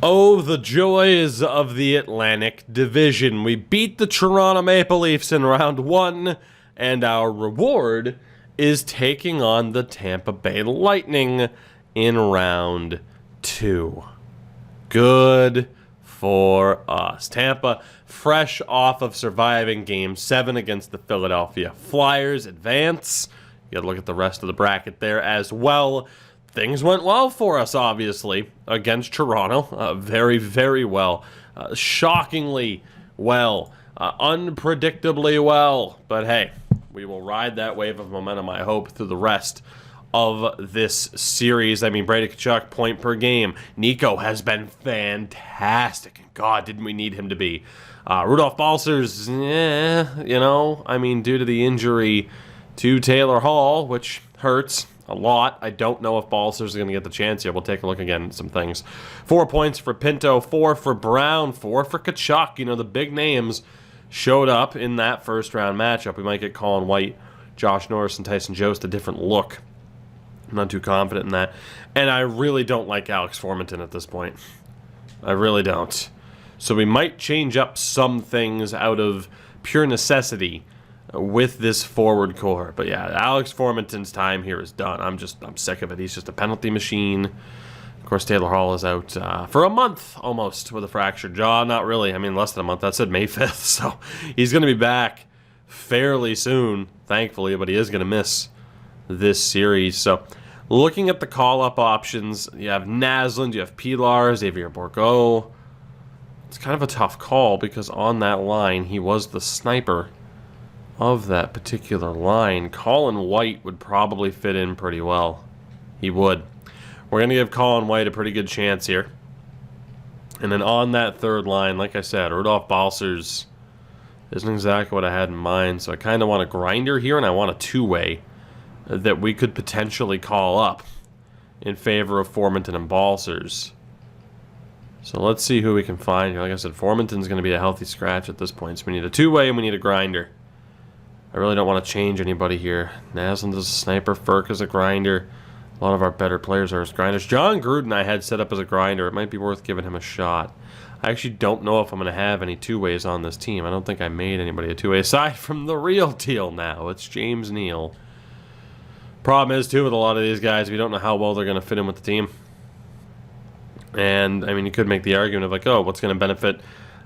Oh, the joys of the Atlantic Division. We beat the Toronto Maple Leafs in round one, and our reward is taking on the Tampa Bay Lightning in round two. Good for us. Tampa, fresh off of surviving Game 7 against the Philadelphia Flyers, advance. You gotta look at the rest of the bracket there as well. Things went well for us, obviously, against Toronto. Very, very well. Shockingly well. Unpredictably well. But hey, we will ride that wave of momentum, I hope, through the rest of this series. I mean, Brady Tkachuk, point per game. Nico has been fantastic. God, didn't we need him to be. Rudolph Balcers, due to the injury to Taylor Hall, which hurts a lot. I don't know if Balcers is going to get the chance yet. We'll take a look again at some things. 4 points for Pinto, 4 for Brown, 4 for Tkachuk. You know, the big names showed up in that first-round matchup. We might get Colin White, Josh Norris, and Tyson Jost a different look. I'm not too confident in that. And I really don't like Alex Formenton at this point. I really don't. So we might change up some things out of pure necessity with this forward core. But yeah, Alex Formenton's time here is done. I'm sick of it. He's just a penalty machine. Of course, Taylor Hall is out for a month almost with a fractured jaw. Not really. I mean, less than a month. That said May 5th. So he's going to be back fairly soon, thankfully, but he is going to miss this series. So looking at the call-up options, you have Naslund, you have Pilar, Xavier Bourgault. It's kind of a tough call because on that line, he was the sniper of that particular line. Colin White would probably fit in pretty well. He would. We're going to give Colin White a pretty good chance here. And then on that third line, like I said, Rudolph Balcers isn't exactly what I had in mind. So I kind of want a grinder here, and I want a two-way that we could potentially call up in favor of Formenton and Balcers. So let's see who we can find here. Like I said, Formenton's going to be a healthy scratch at this point. So we need a two-way and we need a grinder. I really don't want to change anybody here. Naslund is a sniper. Ferk is a grinder. A lot of our better players are as grinders. John Gruden I had set up as a grinder. It might be worth giving him a shot. I actually don't know if I'm going to have any two-ways on this team. I don't think I made anybody a two-way aside from the real deal now. It's James Neal. Problem is, too, with a lot of these guys, we don't know how well they're going to fit in with the team. And, I mean, you could make the argument of, like, oh, what's going to benefit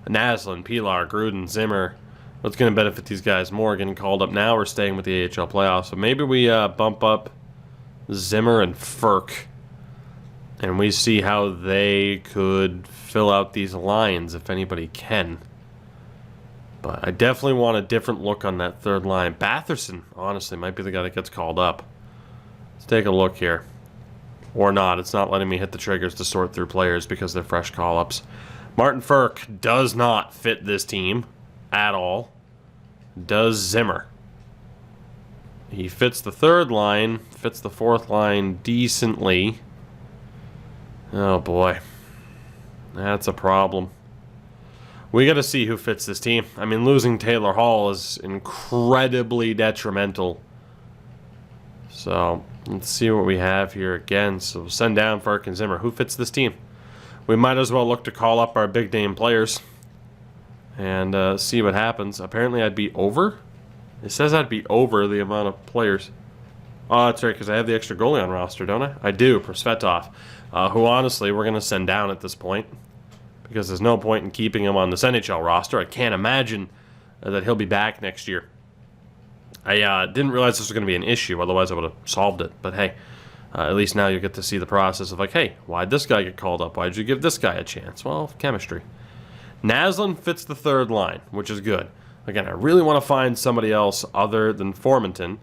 Naslund, Pilar, Gruden, Zimmer? What's going to benefit these guys more, getting called up now or staying with the AHL playoffs? So maybe we bump up Zimmer and Ferk, and we see how they could fill out these lines, if anybody can. But I definitely want a different look on that third line. Batherson, honestly, might be the guy that gets called up. Let's take a look here. Or not. It's not letting me hit the triggers to sort through players because they're fresh call-ups. Martin Ferk does not fit this team at all. Does Zimmer. He fits the third line, fits the fourth line decently. Oh boy. That's a problem. We got to see who fits this team. I mean, losing Taylor Hall is incredibly detrimental. So, let's see what we have here again. So, we'll send down Ferk and Zimmer. Who fits this team? We might as well look to call up our big-name players and see what happens. Apparently, I'd be over. It says I'd be over the amount of players. Oh, that's right, because I have the extra goalie on roster, don't I? I do, Prosvetov, who honestly we're going to send down at this point because there's no point in keeping him on this NHL roster. I can't imagine that he'll be back next year. I didn't realize this was going to be an issue, otherwise I would have solved it. But hey, at least now you get to see the process of like, hey, why'd this guy get called up? Why'd you give this guy a chance? Well, chemistry. Naslund fits the third line, which is good. Again, I really want to find somebody else other than Formenton.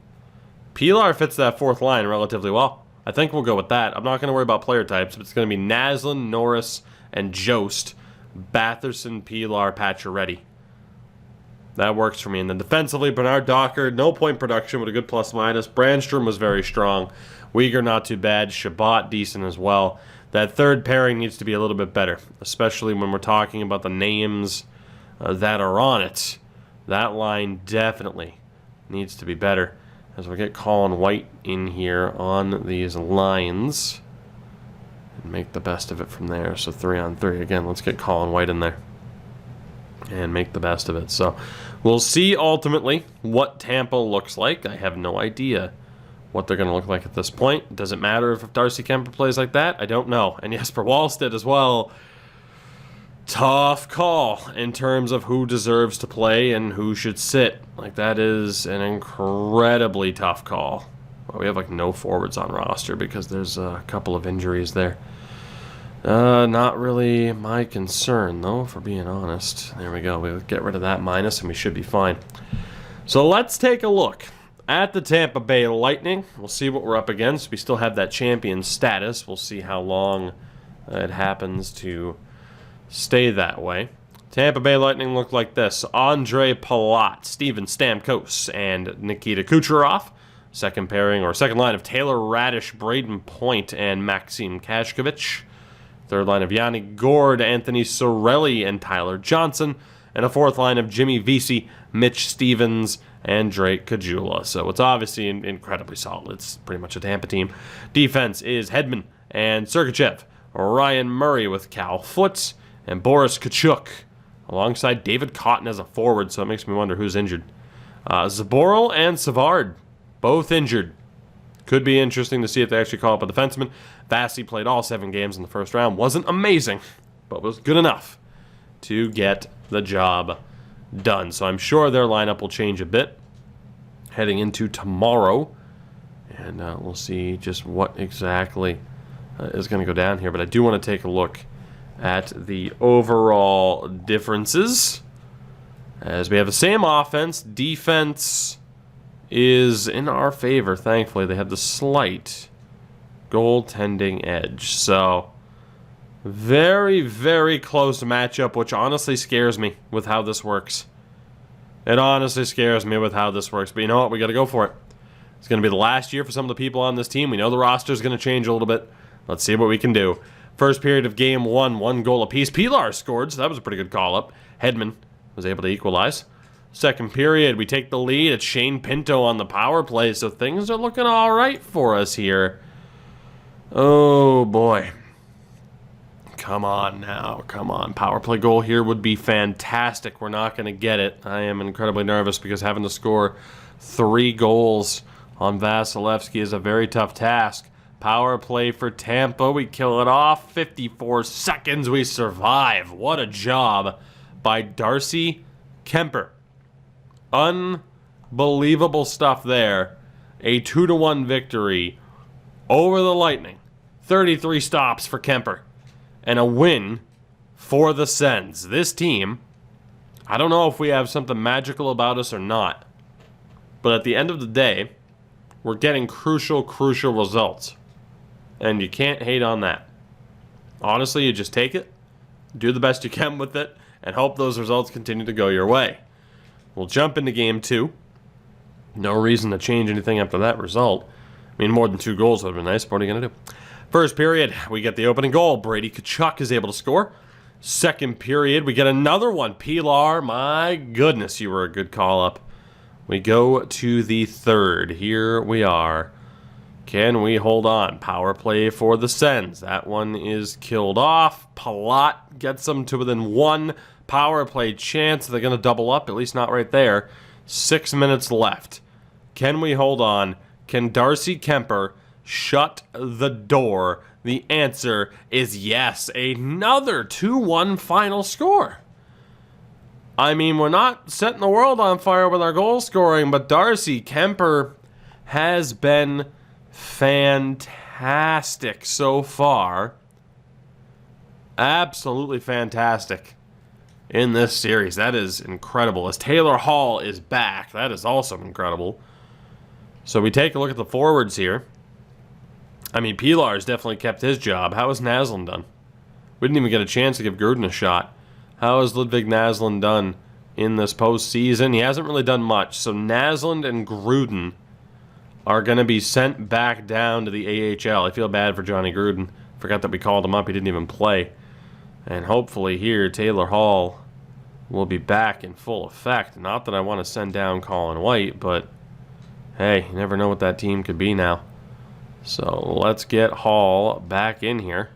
Pilar fits that fourth line relatively well. I think we'll go with that. I'm not going to worry about player types, but it's going to be Naslund, Norris, and Jost. Batherson, Pilar, Pacioretty. That works for me. And then defensively, Bernard Docker, no point production with a good plus-minus. Brandstrom was very strong. Uyghur, not too bad. Chabot, decent as well. That third pairing needs to be a little bit better, especially when we're talking about the names that are on it. That line definitely needs to be better. As we get Colin White in here on these lines. and make the best of it from there. So 3-on-3. Again, let's get Colin White in there and make the best of it. So we'll see ultimately what Tampa looks like. I have no idea what they're going to look like at this point. Does it matter if Darcy Kemper plays like that? I don't know. And Jesper Wallstedt as well. Tough call in terms of who deserves to play and who should sit. Like, that is an incredibly tough call. Well, we have like no forwards on roster because there's a couple of injuries there. Not really my concern, though, for being honest. There we go. We'll get rid of that minus, and we should be fine. So let's take a look at the Tampa Bay Lightning. We'll see what we're up against. We still have that champion status. We'll see how long it happens to stay that way. Tampa Bay Lightning look like this. Andre Palat, Steven Stamkos, and Nikita Kucherov. Second pairing, or second line of Taylor Radish, Braden Point, and Maxim Kashkovich. Third line of Yanni Gord, Anthony Sorelli, and Tyler Johnson. And a fourth line of Jimmy Vesey, Mitch Stevens, and Drake Caggiula. So it's obviously incredibly solid. It's pretty much a Tampa team. Defense is Hedman and Sergachev. Ryan Murray with Cal Foote, and Boris Kachuk, alongside David Cotton as a forward, so it makes me wonder who's injured. Zaboral and Savard, both injured. Could be interesting to see if they actually call up a defenseman. Vasi played all 7 games in the first round. Wasn't amazing, but was good enough to get the job done. So I'm sure their lineup will change a bit heading into tomorrow. And we'll see just what exactly is going to go down here. But I do want to take a look at the overall differences, as we have the same offense. Defense is in our favor, thankfully. They have the slight goaltending edge. So very, very close matchup, which honestly scares me with how this works. It honestly scares me with how this works. But you know what? We got to go for it. It's going to be the last year for some of the people on this team. We know the roster is going to change a little bit. Let's see what we can do. First period of game 1, 1 goal apiece. Pilar scored, so that was a pretty good call-up. Hedman was able to equalize. Second period, we take the lead. It's Shane Pinto on the power play, so things are looking all right for us here. Oh, boy. Come on now. Come on. Power play goal here would be fantastic. We're not going to get it. I am incredibly nervous because having to score 3 goals on Vasilevsky is a very tough task. Power play for Tampa. We kill it off. 54 seconds. We survive. What a job by Darcy Kemper. Unbelievable stuff there. A 2-1 victory over the Lightning. 33 stops for Kemper. And a win for the Sens. This team, I don't know if we have something magical about us or not, but at the end of the day, we're getting crucial results. And you can't hate on that. Honestly, you just take it, do the best you can with it, and hope those results continue to go your way. We'll jump into game 2. No reason to change anything after that result. I mean, more than 2 goals would have been nice. What are you going to do? First period, we get the opening goal. Brady Tkachuk is able to score. Second period, we get another one. Pilar, my goodness, you were a good call-up. We go to the third. Here we are. Can we hold on? Power play for the Sens. That one is killed off. Palat gets them to within 1 power play chance. They're going to double up, at least not right there. 6 minutes left. Can we hold on? Can Darcy Kemper shut the door? The answer is yes. Another 2-1 final score. I mean, we're not setting the world on fire with our goal scoring, but Darcy Kemper has been fantastic so far. Absolutely fantastic in this series. That is incredible. As Taylor Hall is back, that is also incredible. So we take a look at the forwards here. I mean, Pilar's definitely kept his job. How has Naslund done? We didn't even get a chance to give Gruden a shot. How has Ludwig Naslund done in this postseason? He hasn't really done much. So Naslund and Gruden are going to be sent back down to the AHL. I feel bad for Johnny Gruden. Forgot that we called him up. He didn't even play. And hopefully here, Taylor Hall will be back in full effect. Not that I want to send down Colin White, but hey, you never know what that team could be now. So let's get Hall back in here.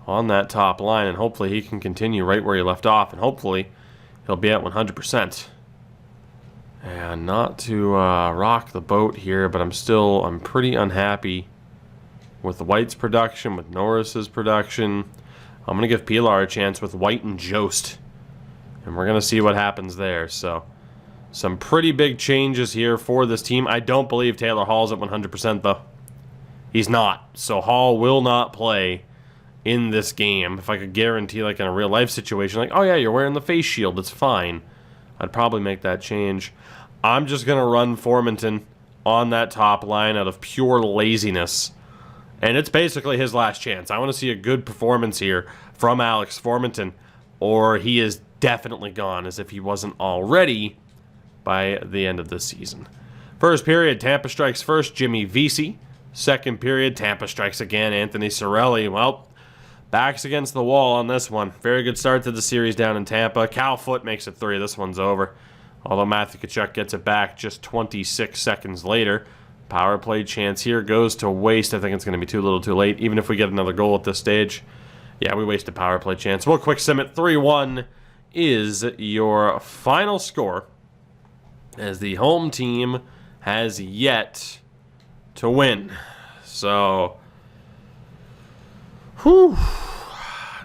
on that top line, and hopefully he can continue right where he left off, and hopefully he'll be at 100%. And not to rock the boat here, but I'm pretty unhappy with White's production, with Norris's production. I'm going to give Pilar a chance with White and Jost, and we're going to see what happens there. So some pretty big changes here for this team. I don't believe Taylor Hall's at 100%, though. He's not. So Hall will not play in this game. If I could guarantee, like in a real-life situation, like, oh yeah, you're wearing the face shield, it's fine, I'd probably make that change. I'm just going to run Formenton on that top line out of pure laziness. And it's basically his last chance. I want to see a good performance here from Alex Formenton, or he is definitely gone, as if he wasn't already by the end of the season. First period, Tampa strikes first, Jimmy Vesey. Second period, Tampa strikes again, Anthony Cirelli. Well, backs against the wall on this one. Very good start to the series down in Tampa. Cal Foote makes it 3. This one's over. Although Matthew Tkachuk gets it back just 26 seconds later. Power play chance here goes to waste. I think it's going to be too little too late, even if we get another goal at this stage. Yeah, we wasted power play chance. We'll quick sim it. 3-1 is your final score, as the home team has yet to win. So, whew,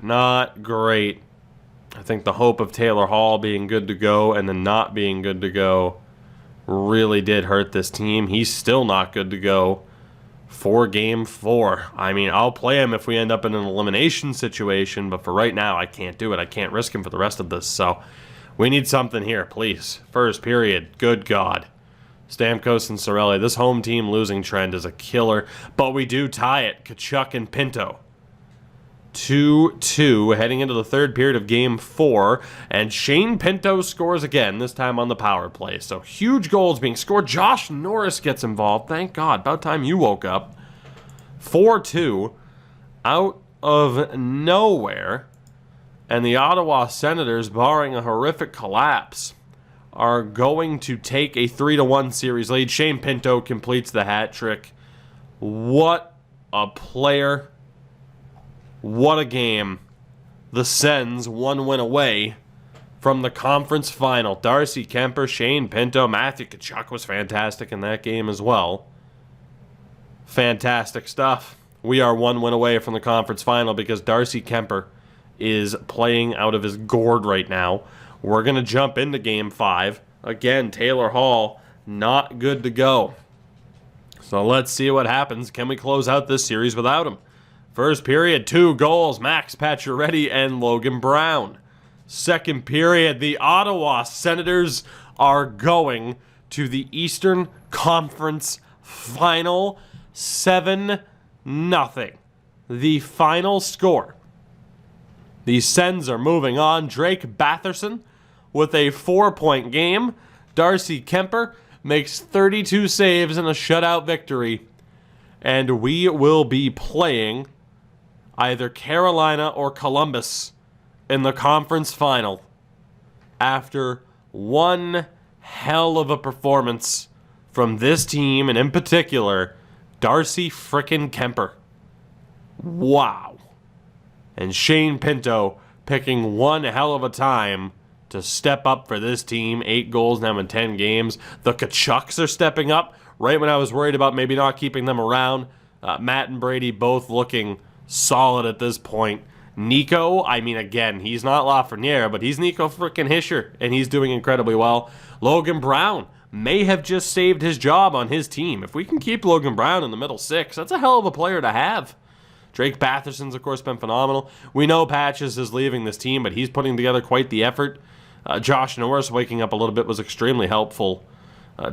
not great. I think the hope of Taylor Hall being good to go and then not being good to go really did hurt this team. He's still not good to go for Game 4. I mean, I'll play him if we end up in an elimination situation, but for right now, I can't do it. I can't risk him for the rest of this, so we need something here, please. First period, good God. Stamkos and Cirelli. This home team losing trend is a killer, but we do tie it. Tkachuk and Pinto. 2-2 heading into the third period of Game 4, and Shane Pinto scores again, this time on the power play. So huge goals being scored. Josh Norris gets involved. Thank God. About time you woke up. 4-2 out of nowhere, and the Ottawa Senators, barring a horrific collapse, are going to take a 3-1 series lead. Shane Pinto completes the hat trick. What a player. What a game. The Sens, 1 win away from the conference final. Darcy Kemper, Shane Pinto, Matthew Tkachuk was fantastic in that game as well. Fantastic stuff. We are 1 win away from the conference final because Darcy Kemper is playing out of his gourd right now. We're going to jump into Game 5. Again, Taylor Hall, not good to go. So let's see what happens. Can we close out this series without him? First period, 2 goals, Max Pacioretty and Logan Brown. Second period, the Ottawa Senators are going to the Eastern Conference Final, 7-0. The final score. The Sens are moving on. Drake Batherson with a 4-point game. Darcy Kemper makes 32 saves in a shutout victory. And we will be playing either Carolina or Columbus in the conference final after one hell of a performance from this team, and in particular, Darcy frickin' Kemper. Wow. And Shane Pinto picking one hell of a time to step up for this team. 8 goals now in 10 games. The Tkachuks are stepping up right when I was worried about maybe not keeping them around. Matt and Brady both looking solid at this point. Nico, I mean, again, he's not Lafreniere, but he's Nico frickin' Hischier, and he's doing incredibly well. Logan Brown may have just saved his job on his team. If we can keep Logan Brown in the middle 6, that's a hell of a player to have. Drake Batherson's, of course, been phenomenal. We know Patches is leaving this team, but he's putting together quite the effort. Josh Norris waking up a little bit was extremely helpful.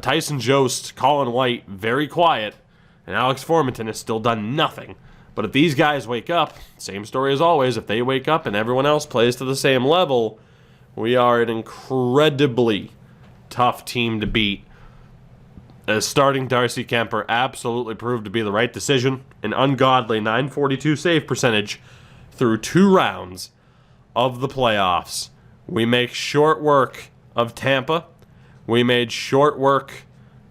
Tyson Jost, Colin White, very quiet. And Alex Formenton has still done nothing. But if these guys wake up, same story as always, if they wake up and everyone else plays to the same level, we are an incredibly tough team to beat. As starting Darcy Kemper absolutely proved to be the right decision. An ungodly .942 save percentage through 2 rounds of the playoffs. We make short work of Tampa. We made short work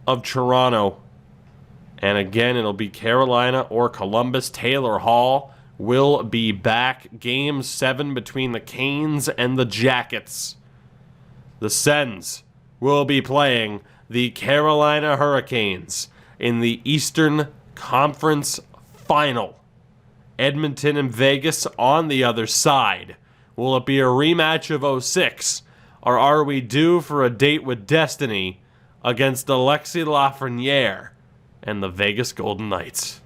of Toronto. And again, it'll be Carolina or Columbus. Taylor Hall will be back. Game 7 between the Canes and the Jackets. The Sens will be playing the Carolina Hurricanes in the Eastern Conference Final. Edmonton and Vegas on the other side. Will it be a rematch of 06, or are we due for a date with destiny against Alexis Lafreniere and the Vegas Golden Knights?